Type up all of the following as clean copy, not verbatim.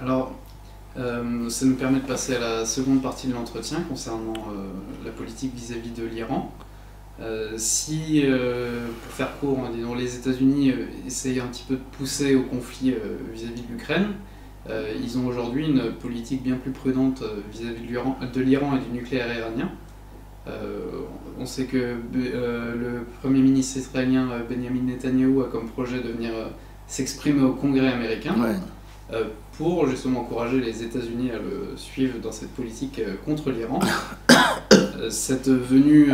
Alors, ça nous permet de passer à la seconde partie de l'entretien concernant la politique vis-à-vis de l'Iran. Pour faire court, disons, les États-Unis essayent un petit peu de pousser au conflit vis-à-vis de l'Ukraine, ils ont aujourd'hui une politique bien plus prudente vis-à-vis de l'Iran et du nucléaire iranien. On sait que le Premier ministre israélien Benjamin Netanyahou a comme projet de venir s'exprimer au Congrès américain. Ouais. Pour justement encourager les États-Unis à le suivre dans cette politique contre l'Iran. Cette venue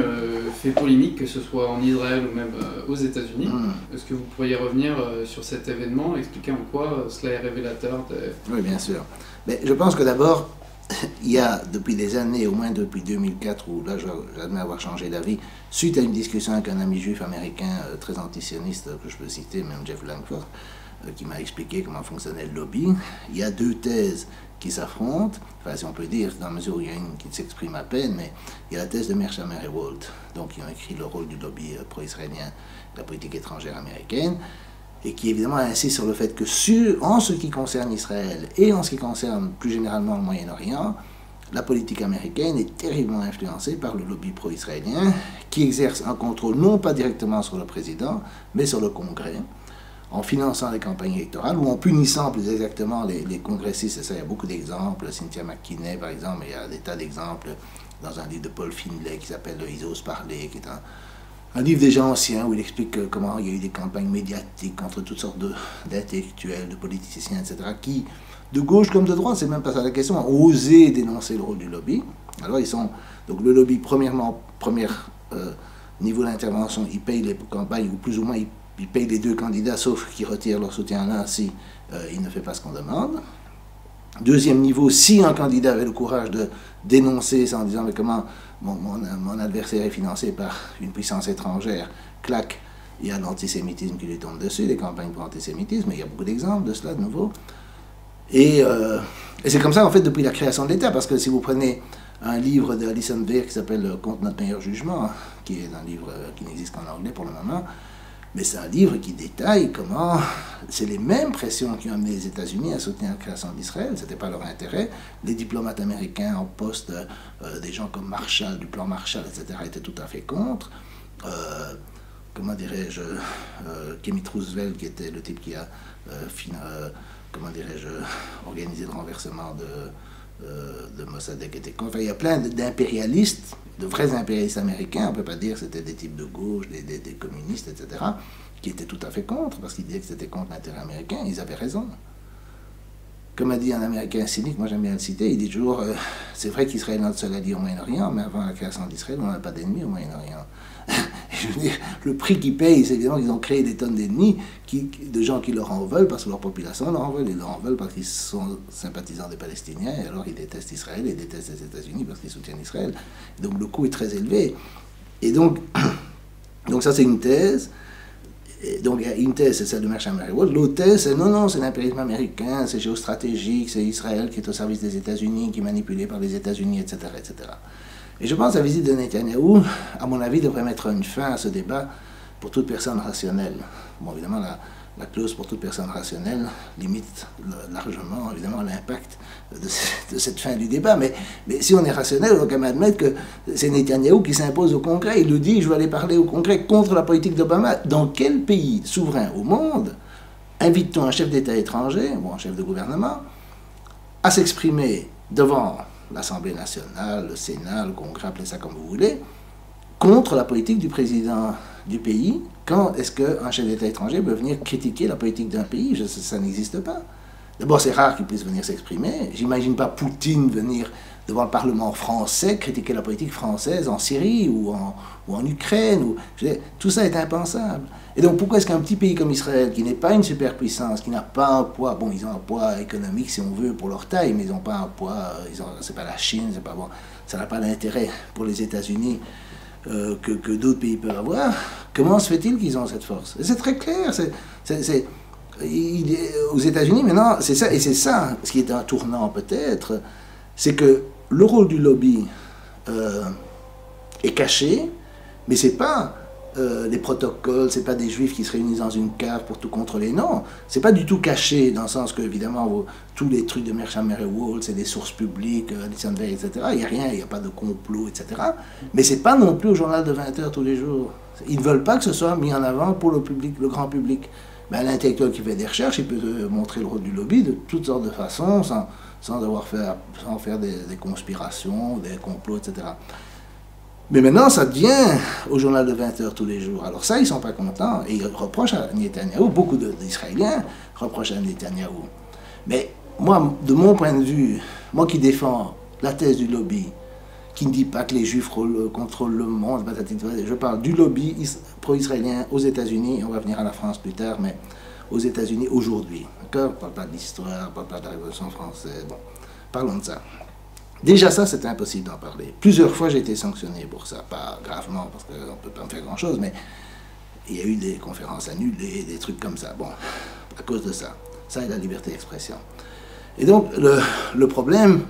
fait polémique, que ce soit en Israël ou même aux États-Unis. Est-ce que vous pourriez revenir sur cet événement, expliquer en quoi cela est révélateur Oui, bien sûr. Mais je pense que d'abord, il y a depuis des années, au moins depuis 2004, où là j'admets avoir changé d'avis, suite à une discussion avec un ami juif américain très antisioniste, que je peux citer, même Jeff Langford, qui m'a expliqué comment fonctionnait le lobby. Il y a deux thèses qui s'affrontent, enfin si on peut dire, dans la mesure où il y a une qui s'exprime à peine, mais il y a la thèse de Mearsheimer et Walt, donc qui ont écrit le rôle du lobby pro-israélien de la politique étrangère américaine, et qui évidemment insiste sur le fait que en ce qui concerne Israël et en ce qui concerne plus généralement le Moyen-Orient, la politique américaine est terriblement influencée par le lobby pro-israélien, qui exerce un contrôle non pas directement sur le président, mais sur le Congrès, en finançant les campagnes électorales ou en punissant plus exactement les congressistes. Et ça, il y a beaucoup d'exemples. Cynthia McKinney, par exemple, il y a des tas d'exemples dans un livre de Paul Findlay qui s'appelle « Ils osent parler », qui est un livre déjà ancien où il explique comment il y a eu des campagnes médiatiques entre toutes sortes d'intellectuels, de politiciens, etc., qui, de gauche comme de droite, c'est même pas ça la question, ont osé dénoncer le rôle du lobby. Alors ils sont... Donc le lobby, premier niveau d'intervention, il paye les campagnes, ou plus ou moins ils payent les deux candidats, sauf qu'ils retirent leur soutien à l'un si il ne fait pas ce qu'on demande. Deuxième niveau, si un candidat avait le courage de dénoncer ça en disant « mais comment mon adversaire est financé par une puissance étrangère », clac, il y a l'antisémitisme qui lui tombe dessus, les campagnes pour l'antisémitisme, et il y a beaucoup d'exemples de cela de nouveau. Et c'est comme ça en fait depuis la création de l'État, parce que si vous prenez un livre de Alison Weir qui s'appelle « Contre notre meilleur jugement », qui est un livre qui n'existe qu'en anglais pour le moment, mais c'est un livre qui détaille comment c'est les mêmes pressions qui ont amené les États-Unis à soutenir la création d'Israël. Ce n'était pas leur intérêt. Les diplomates américains en poste, des gens comme Marshall, du plan Marshall, etc., étaient tout à fait contre. Comment dirais-je, Kemit Roosevelt, qui était le type qui a, comment dirais-je, organisé le renversement de Mossadegh, était contre. Enfin, il y a plein d'impérialistes, de vrais impérialistes américains, on ne peut pas dire que c'était des types de gauche, des communistes, etc., qui étaient tout à fait contre, parce qu'ils disaient que c'était contre l'intérêt américain, ils avaient raison. Comme a dit un Américain cynique, moi j'aime bien le citer, il dit toujours, c'est vrai qu'Israël est notre seul allié au Moyen-Orient, mais avant la création d'Israël, on n'a pas d'ennemis au Moyen-Orient. Je veux dire, le prix qu'ils payent, c'est évidemment qu'ils ont créé des tonnes d'ennemis, de gens qui leur en veulent parce que leur population leur en veut, ils leur en veulent parce qu'ils sont sympathisants des Palestiniens, et alors ils détestent Israël et détestent les États-Unis parce qu'ils soutiennent Israël. Donc le coût est très élevé. Et donc ça c'est une thèse. Et donc une thèse c'est celle de Mearsheimer et Walt, l'autre thèse c'est non, c'est l'impérialisme américain, c'est géostratégique, c'est Israël qui est au service des États-Unis, qui est manipulé par les États-Unis, etc., etc. Et je pense que la visite de Netanyahou, à mon avis, devrait mettre une fin à ce débat pour toute personne rationnelle. Bon, évidemment, la clause pour toute personne rationnelle limite largement, évidemment, l'impact de cette fin du débat. Mais si on est rationnel, on doit quand même admettre que c'est Netanyahou qui s'impose au Congrès. Il le dit, je vais aller parler au Congrès contre la politique d'Obama. Dans quel pays souverain au monde invite-t-on un chef d'État étranger, ou un chef de gouvernement, à s'exprimer devant l'Assemblée nationale, le Sénat, le Congrès, appelez ça comme vous voulez, contre la politique du président du pays? Quand est-ce qu'un chef d'État étranger peut venir critiquer la politique d'un pays? Ça n'existe pas. D'abord, c'est rare qu'il puisse venir s'exprimer. J'imagine pas Poutine venir devant le Parlement français critiquer la politique française en Syrie ou en Ukraine. Tout ça est impensable. Et donc, pourquoi est-ce qu'un petit pays comme Israël, qui n'est pas une superpuissance, qui n'a pas un poids, bon, ils ont un poids économique si on veut pour leur taille, mais ils n'ont pas un poids, c'est pas la Chine, c'est pas bon, ça n'a pas d'intérêt pour les États-Unis que d'autres pays peuvent avoir. Comment se fait-il qu'ils ont cette force? Et c'est très clair. Aux États-Unis, maintenant, c'est ça, et c'est ça, ce qui est un tournant peut-être, c'est que le rôle du lobby est caché, mais c'est pas les protocoles, c'est pas des juifs qui se réunissent dans une cave pour tout contrôler. Non, c'est pas du tout caché, dans le sens que, évidemment, tous les trucs de Mearsheimer et Wall, c'est des sources publiques, etc. Il n'y a rien, il n'y a pas de complot, etc. Mais c'est pas non plus au journal de 20 heures tous les jours. Ils ne veulent pas que ce soit mis en avant pour le public, le grand public. Ben, l'intellectuel qui fait des recherches, il peut montrer le rôle du lobby de toutes sortes de façons, sans faire des conspirations, des complots, etc. Mais maintenant, ça devient au journal de 20 heures tous les jours. Alors ça, ils ne sont pas contents. Et ils reprochent à Netanyahou, beaucoup d'Israéliens reprochent à Netanyahou. Mais moi, de mon point de vue, moi qui défends la thèse du lobby, qui ne dit pas que les Juifs contrôlent le monde, je parle du lobby pro-israélien aux États-Unis, on va venir à la France plus tard, mais aux États-Unis aujourd'hui. D'accord ? On ne parle pas de l'histoire, on ne parle pas de la Révolution française. Bon, parlons de ça. Déjà ça, c'était impossible d'en parler. Plusieurs fois, j'ai été sanctionné pour ça. Pas gravement, parce qu'on ne peut pas me faire grand-chose, mais il y a eu des conférences annulées, des trucs comme ça. Bon, à cause de ça. Ça et la liberté d'expression. Et donc, le problème,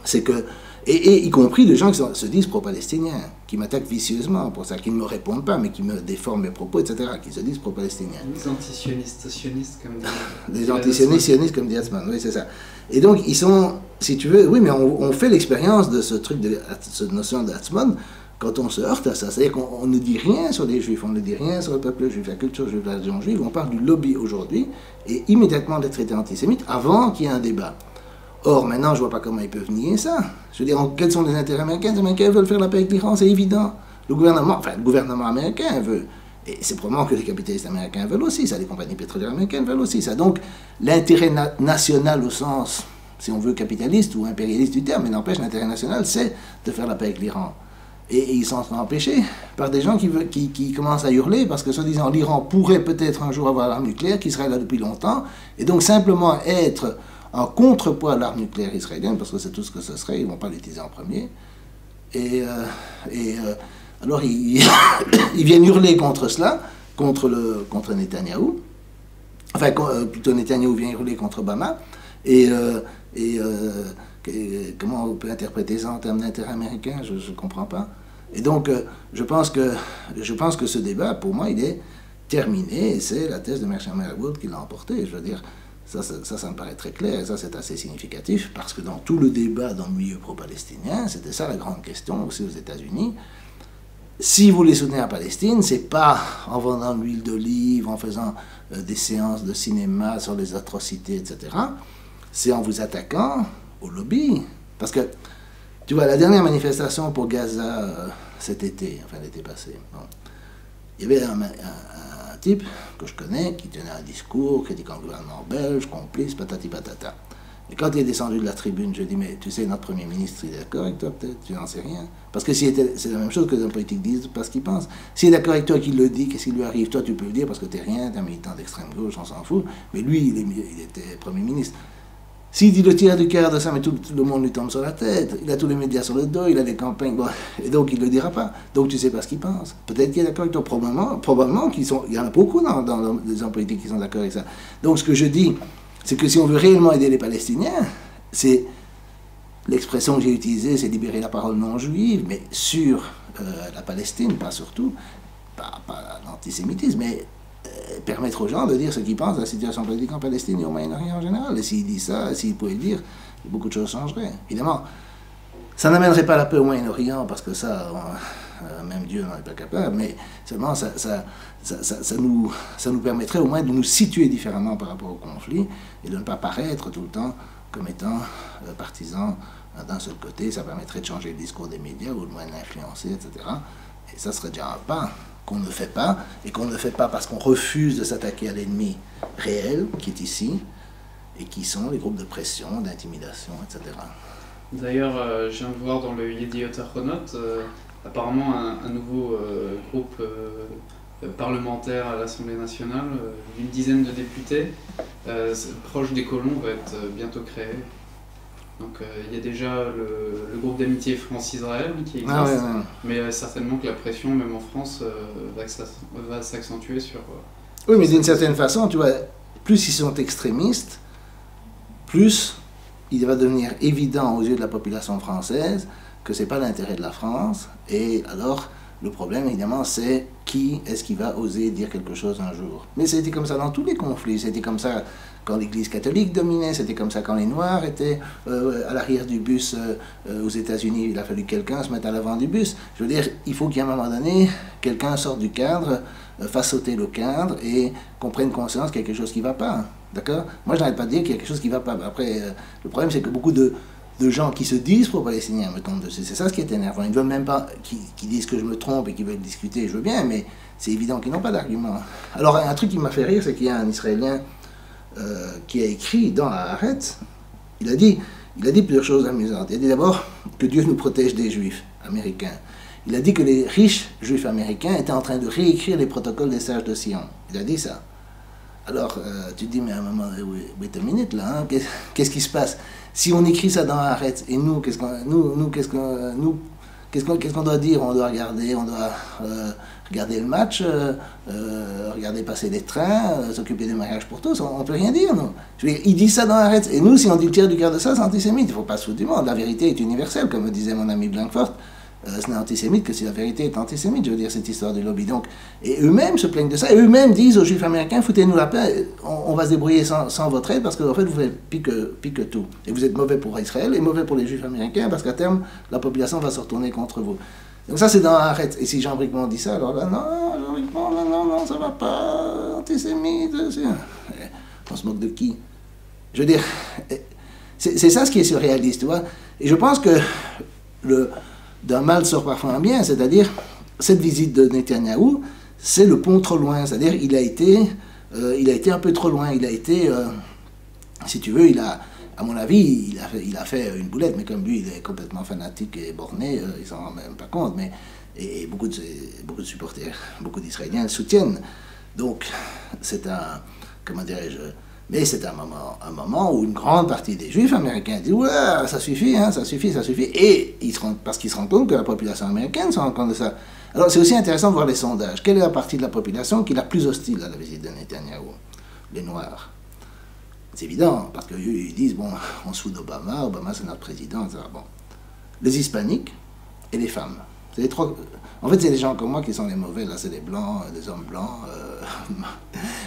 c'est que, et y compris des gens qui se disent pro-palestiniens, qui m'attaquent vicieusement pour ça, qui ne me répondent pas, mais qui me déforment mes propos, etc., qui se disent pro-palestiniens. Des antisionistes, comme dit... Des antisionistes, comme dit Atzman, oui, c'est ça. Et donc, ils sont, si tu veux, oui, mais on fait l'expérience de ce truc, de cette notion d'Atzman, quand on se heurte à ça. C'est-à-dire qu'on ne dit rien sur les Juifs, on ne dit rien sur le peuple juif, la culture juive, la religion juive, on parle du lobby aujourd'hui, et immédiatement d'être traité antisémite, avant qu'il y ait un débat. Or, maintenant, je ne vois pas comment ils peuvent nier ça. Je veux dire, quels sont les intérêts américains? Les Américains veulent faire la paix avec l'Iran, c'est évident. Le gouvernement américain veut. Et c'est probablement que les capitalistes américains veulent aussi ça, les compagnies pétrolières américaines veulent aussi ça. Donc, l'intérêt national au sens, si on veut, capitaliste ou impérialiste du terme, mais n'empêche, l'intérêt national, c'est de faire la paix avec l'Iran. Et ils sont empêchés par des gens qui commencent à hurler parce que, soi-disant, l'Iran pourrait peut-être un jour avoir l'arme nucléaire, qui serait là depuis longtemps, et donc simplement être en contrepoids à l'arme nucléaire israélienne, parce que c'est tout ce que ce serait, ils ne vont pas l'utiliser en premier. Alors ils viennent hurler contre cela, contre Netanyahou. Enfin, plutôt Netanyahou vient hurler contre Obama. Comment on peut interpréter ça en termes d'intérêt américain? Je ne comprends pas. Et donc, je pense que ce débat, pour moi, il est terminé, et c'est la thèse de Mearsheimer Wood qui l'a emporté. Je veux dire, ça me paraît très clair, et ça c'est assez significatif, parce que dans tout le débat dans le milieu pro-palestinien, c'était ça la grande question aussi aux États-Unis. Si vous voulez soutenir la Palestine, c'est pas en vendant de l'huile d'olive, en faisant des séances de cinéma sur les atrocités, etc. C'est en vous attaquant au lobby. Parce que, tu vois, la dernière manifestation pour Gaza cet été, enfin l'été passé, bon, il y avait un type que je connais qui tenait un discours critiquant le gouvernement belge, complice, patati patata. Et quand il est descendu de la tribune, je lui ai dit, mais tu sais, notre Premier ministre, il est d'accord avec toi peut-être, tu n'en sais rien. Parce que c'est la même chose que les hommes politiques disent, pas ce qu'ils pensent. S'il est d'accord avec toi qu'il le dit, qu'est-ce qui lui arrive? Toi, tu peux le dire parce que tu n'es rien, tu es un militant d'extrême gauche, on s'en fout. Mais lui, il était Premier ministre. S'il dit le tiers du quart de ça, mais tout le monde lui tombe sur la tête, il a tous les médias sur le dos, il a des campagnes, bon, et donc il ne le dira pas. Donc tu ne sais pas ce qu'il pense. Peut-être qu'il est d'accord avec toi, probablement il y en a beaucoup dans les hommes politiques qui sont d'accord avec ça. Donc ce que je dis, c'est que si on veut réellement aider les Palestiniens, c'est l'expression que j'ai utilisée, c'est libérer la parole non juive, mais sur la Palestine, pas surtout, pas l'antisémitisme, mais permettre aux gens de dire ce qu'ils pensent de la situation politique en Palestine et au Moyen-Orient en général. Et s'ils disent ça, s'ils pouvaient le dire, beaucoup de choses changeraient. Évidemment, ça n'amènerait pas la paix au Moyen-Orient, parce que ça, même Dieu n'en est pas capable, mais seulement ça nous permettrait au moins de nous situer différemment par rapport au conflit et de ne pas paraître tout le temps comme étant partisans d'un seul côté. Ça permettrait de changer le discours des médias ou de moins l'influencer, etc. Et ça serait déjà un pas qu'on ne fait pas, et qu'on ne fait pas parce qu'on refuse de s'attaquer à l'ennemi réel qui est ici, et qui sont les groupes de pression, d'intimidation, etc. D'ailleurs, je viens de voir dans le Yediot Ahronot, apparemment un nouveau groupe parlementaire à l'Assemblée nationale, d'une dizaine de députés, proche des colons, va être bientôt créé. Donc il y a déjà le groupe d'amitié France-Israël qui existe, mais certainement que la pression, même en France, va s'accentuer sur... oui, mais d'une certaine façon, tu vois, plus ils sont extrémistes, plus il va devenir évident aux yeux de la population française que ce n'est pas l'intérêt de la France, et alors Le problème, évidemment, c'est qui est-ce qui va oser dire quelque chose un jour. Mais c'était comme ça dans tous les conflits. C'était comme ça quand l'Église catholique dominait, c'était comme ça quand les Noirs étaient à l'arrière du bus aux États-Unis. Il a fallu que quelqu'un se mette à l'avant du bus. Je veux dire, il faut qu'à un moment donné, quelqu'un sorte du cadre, fasse sauter le cadre et qu'on prenne conscience qu'il y a quelque chose qui ne va pas. D'accord? Moi, je n'arrête pas de dire qu'il y a quelque chose qui ne va pas. Après, le problème, c'est que beaucoup de gens qui se disent pro-palestiniens me tombent dessus. C'est ça ce qui est énervant. Ils ne veulent même pas, qui disent que je me trompe et qui veulent discuter, je veux bien, mais c'est évident qu'ils n'ont pas d'argument. Alors, un truc qui m'a fait rire, c'est qu'il y a un Israélien qui a écrit dans Haaretz, il a dit plusieurs choses amusantes. Il a dit d'abord que Dieu nous protège des Juifs américains. Il a dit que les riches Juifs américains étaient en train de réécrire les protocoles des sages de Sion. Il a dit ça. Alors, tu te dis, mais à un moment, wait a minute là, hein, qu'est-ce qui se passe? Si on écrit ça dans Haaretz, et nous, qu'est-ce qu'on doit dire? On doit regarder, regarder le match, regarder passer les trains, s'occuper des mariages pour tous, on ne peut rien dire, non? Je veux dire, il dit ça dans Haaretz, et nous, si on dit le tiers du quart de ça, c'est antisémite. Il ne faut pas se foutre du monde. La vérité est universelle, comme me disait mon ami Blankfort. Ce n'est antisémite que si la vérité est antisémite, je veux dire, cette histoire du lobby. Donc, et eux-mêmes se plaignent de ça, et eux-mêmes disent aux Juifs américains, foutez-nous la paix, on va se débrouiller sans votre aide, parce qu'en fait, vous faites pire que tout. Et vous êtes mauvais pour Israël, et mauvais pour les Juifs américains, parce qu'à terme, la population va se retourner contre vous. Donc ça, c'est dans Haaretz. Et si Jean Bricmont dit ça, alors là, non, Jean Bricmont, non, ça va pas, antisémite, on se moque de qui? Je veux dire, c'est ça ce qui est surréaliste, tu vois. Et je pense que d'un mal sort parfois un bien, c'est-à-dire, cette visite de Netanyahou, c'est le pont trop loin, c'est-à-dire, il a été un peu trop loin, il a été, si tu veux, à mon avis, il a fait une boulette, mais comme lui, il est complètement fanatique et borné, il s'en rend même pas compte, mais, et beaucoup de supporters, beaucoup d'Israéliens le soutiennent. Donc, c'est comment dirais-je, mais c'est un moment où une grande partie des Juifs américains disent « Ouais, ça suffit, hein, ça suffit », et parce qu'ils se rendent compte que la population américaine se rend compte de ça. Alors c'est aussi intéressant de voir les sondages. Quelle est la partie de la population qui est la plus hostile à la visite de Netanyahou? Les Noirs. C'est évident, parce qu'eux, ils disent « Bon, on se fout d'Obama, Obama c'est notre président, etc. » Bon. Les Hispaniques et les femmes. C'est les trois. En fait, c'est les gens comme moi qui sont les mauvais, là, c'est les blancs, des hommes blancs.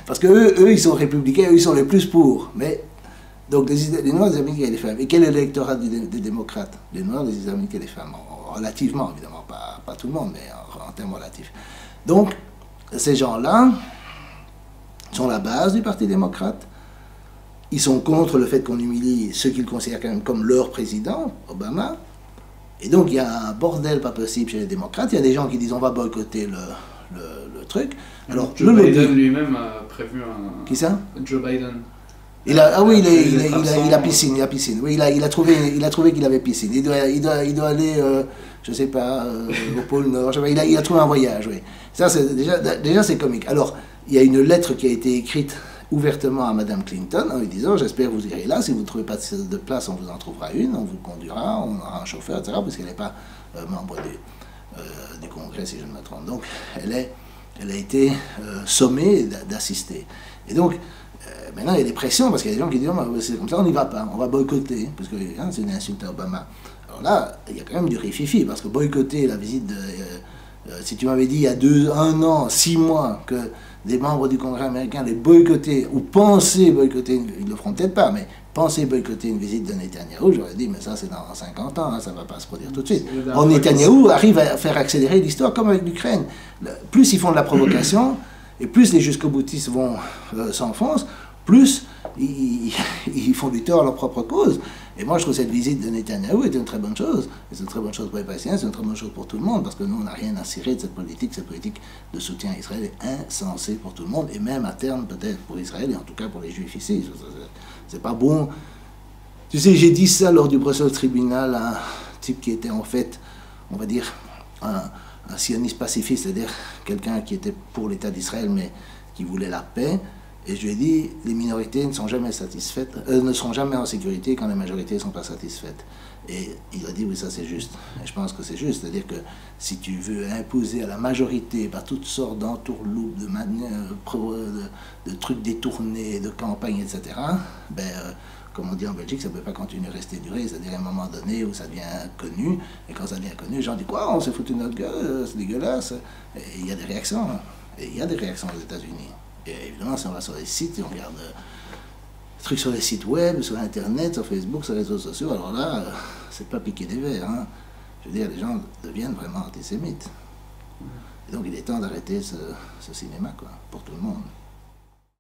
Parce que eux, ils sont républicains, eux, ils sont les plus pour. Mais, donc, les Noirs, les Américains et les femmes. Et quel est l'électorat des démocrates? Les Noirs, les Islamiques et les femmes. Relativement, évidemment, pas tout le monde, mais en termes relatifs. Donc, ces gens-là sont la base du Parti démocrate. Ils sont contre le fait qu'on humilie ceux qu'ils considèrent quand même comme leur président, Obama. Et donc, il y a un bordel pas possible chez les démocrates. Il y a des gens qui disent on va boycotter le truc. Alors, Joe Biden lui-même a prévu un... Qui ça? Joe Biden. Il a piscine. Oui, il a trouvé qu'il avait piscine. Il doit aller, je sais pas, au pôle Nord. Il a trouvé un voyage, oui. Ça, c'est déjà c'est comique. Alors, il y a une lettre qui a été écrite ouvertement à Mme Clinton en lui disant « J'espère que vous irez là, si vous ne trouvez pas de place, on vous en trouvera une, on vous conduira, on aura un chauffeur, etc. » parce qu'elle n'est pas membre du Congrès, si je ne me trompe. Donc, elle a été sommée d'assister. Et donc, maintenant, il y a des pressions, parce qu'il y a des gens qui disent « C'est comme ça, on n'y va pas, on va boycotter, parce que c'est une insulte à Obama. » Alors là, il y a quand même du rififi, parce que boycotter la visite de... si tu m'avais dit il y a 1 an, 6 mois, que des membres du Congrès américain les boycotter, ou penser boycotter, ils ne le feront peut-être pas, mais penser boycotter une visite de Netanyahou, j'aurais dit, mais ça c'est dans 50 ans, hein, ça ne va pas se produire tout de suite. Or, Netanyahou arrive à faire accélérer l'histoire, comme avec l'Ukraine. Plus ils font de la provocation, et plus les jusqu'au-boutistes s'enfoncent, plus ils font du tort à leur propre cause. Et moi, je trouve que cette visite de Netanyahou est une très bonne chose. C'est une très bonne chose pour les Palestiniens, c'est une très bonne chose pour tout le monde, parce que nous, on n'a rien à cirer de cette politique. Cette politique de soutien à Israël est insensée pour tout le monde, et même à terme, peut-être pour Israël, et en tout cas pour les Juifs ici. C'est pas bon. Tu sais, j'ai dit ça lors du Brussels Tribunal à un type qui était en fait, on va dire, un sioniste pacifiste, c'est-à-dire quelqu'un qui était pour l'État d'Israël, mais qui voulait la paix. Et je lui ai dit, les minorités ne sont jamais satisfaites, ne seront jamais en sécurité quand les majorités ne sont pas satisfaites. Et il a dit, oui, ça c'est juste. Et je pense que c'est juste. C'est-à-dire que si tu veux imposer à la majorité par toutes sortes d'entourloupes, de trucs détournés, de campagnes, etc., comme on dit en Belgique, ça ne peut pas continuer à rester duré, c'est-à-dire à un moment donné où ça devient connu, et quand ça devient connu, les gens disent quoi, on s'est foutu de notre gueule, c'est dégueulasse. Et il y a des réactions, hein. Et il y a des réactions aux États-Unis. Et évidemment, si on va sur les sites, et on regarde des trucs sur les sites web, sur Internet, sur Facebook, sur les réseaux sociaux, alors là, c'est pas piquer des verres, hein. Je veux dire, les gens deviennent vraiment antisémites. Et donc il est temps d'arrêter ce cinéma, quoi, pour tout le monde.